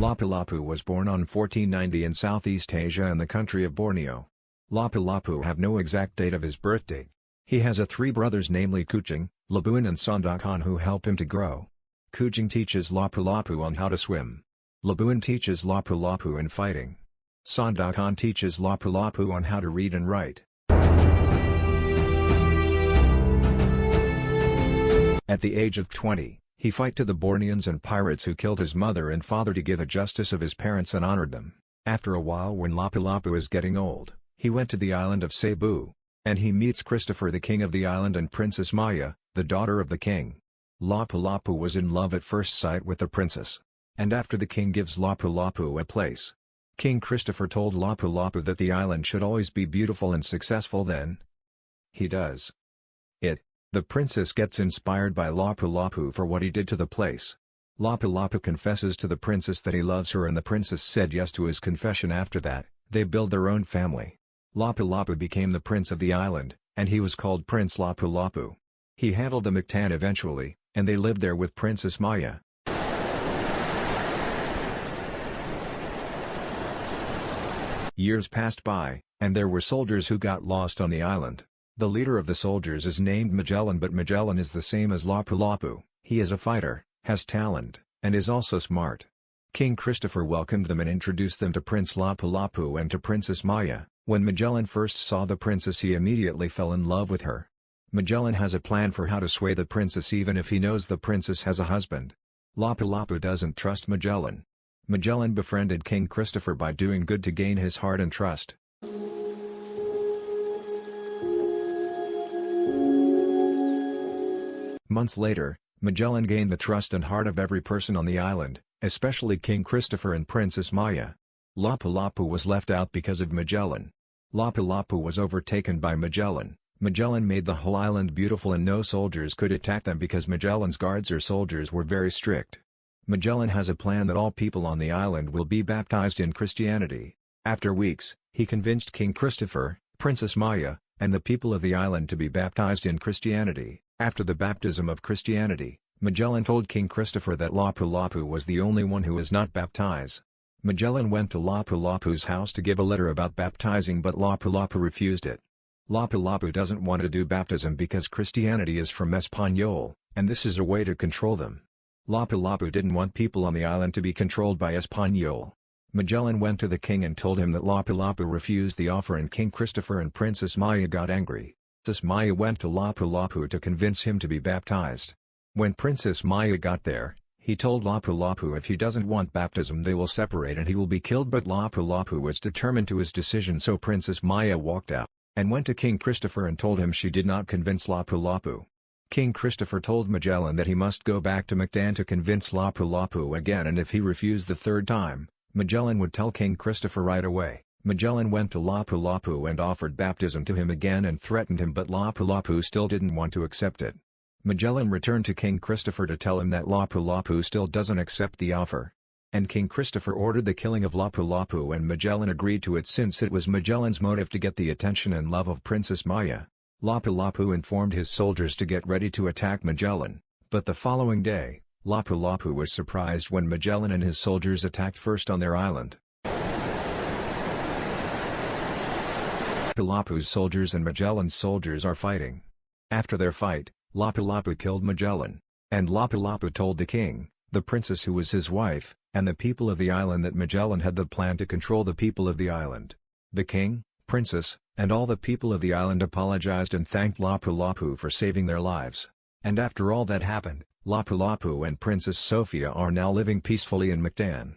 Lapu-Lapu was born on 1490 in Southeast Asia in the country of Borneo. Lapu-Lapu have no exact date of his birthday. He has three brothers namely Kuching, Labuan and Sandakan who help him to grow. Kuching teaches Lapu-Lapu on how to swim. Labuan teaches Lapu-Lapu in fighting. Sandakan teaches Lapu-Lapu on how to read and write. At the age of 20, he fought to the Borneans and pirates who killed his mother and father to give a justice of his parents and honored them. After a while, when Lapu-Lapu is getting old, he went to the island of Cebu. And he meets Christopher, the king of the island, and Princess Maya, the daughter of the king. Lapu-Lapu was in love at first sight with the princess. And after the king gives Lapu-Lapu a place, King Christopher told Lapu-Lapu that the island should always be beautiful and successful. Then he does it. The princess gets inspired by Lapu-Lapu for what he did to the place. Lapu-Lapu confesses to the princess that he loves her, and the princess said yes to his confession. After that, they build their own family. Lapu-Lapu became the prince of the island, and he was called Prince Lapu-Lapu. He handled the MACTAN eventually, and they lived there with Princess Maya. Years passed by, and there were soldiers who got lost on the island. The leader of the soldiers is named Magellan, but Magellan is the same as Lapu-Lapu. He is a fighter, has talent, and is also smart. King Christopher welcomed them and introduced them to Prince Lapu-Lapu and to Princess Maya. When Magellan first saw the princess, he immediately fell in love with her. Magellan has a plan for how to sway the princess even if he knows the princess has a husband. Lapu-Lapu doesn't trust Magellan. Magellan befriended King Christopher by doing good to gain his heart and trust. Months later, Magellan gained the trust and heart of every person on the island, especially King Christopher and Princess Maya. Lapu-Lapu was left out because of Magellan. Lapu-Lapu was overtaken by Magellan. Magellan made the whole island beautiful and no soldiers could attack them because Magellan's guards or soldiers were very strict. Magellan has a plan that all people on the island will be baptized in Christianity. After weeks, he convinced King Christopher, Princess Maya, and the people of the island to be baptized in Christianity. After the baptism of Christianity, Magellan told King Christopher that Lapu-Lapu was the only one who was not baptized. Magellan went to Lapu-Lapu's house to give a letter about baptizing, but Lapu-Lapu refused it. Lapu-Lapu doesn't want to do baptism because Christianity is from Espanol, and this is a way to control them. Lapu-Lapu didn't want people on the island to be controlled by Espanol. Magellan went to the king and told him that Lapu-Lapu refused the offer, and King Christopher and Princess Maya got angry. Princess Maya went to Lapu-Lapu to convince him to be baptized. When Princess Maya got there, he told Lapu-Lapu if he doesn't want baptism they will separate and he will be killed, but Lapu-Lapu was determined to his decision, so Princess Maya walked out, and went to King Christopher and told him she did not convince Lapu-Lapu. King Christopher told Magellan that he must go back to MACTAN to convince Lapu-Lapu again, and if he refused the third time, Magellan would tell King Christopher right away. Magellan went to Lapu-Lapu and offered baptism to him again and threatened him, but Lapu-Lapu still didn't want to accept it. Magellan returned to King Christopher to tell him that Lapu-Lapu still doesn't accept the offer. And King Christopher ordered the killing of Lapu-Lapu, and Magellan agreed to it since it was Magellan's motive to get the attention and love of Princess Maya. Lapu-Lapu informed his soldiers to get ready to attack Magellan, but the following day, Lapu-Lapu was surprised when Magellan and his soldiers attacked first on their island. Lapu-Lapu's soldiers and Magellan's soldiers are fighting. After their fight, Lapu-Lapu killed Magellan, and Lapu-Lapu told the king, the princess who was his wife, and the people of the island that Magellan had the plan to control the people of the island. The king, princess, and all the people of the island apologized and thanked Lapu-Lapu for saving their lives. And after all that happened, Lapu-Lapu and Princess Sophia are now living peacefully in MACTAN.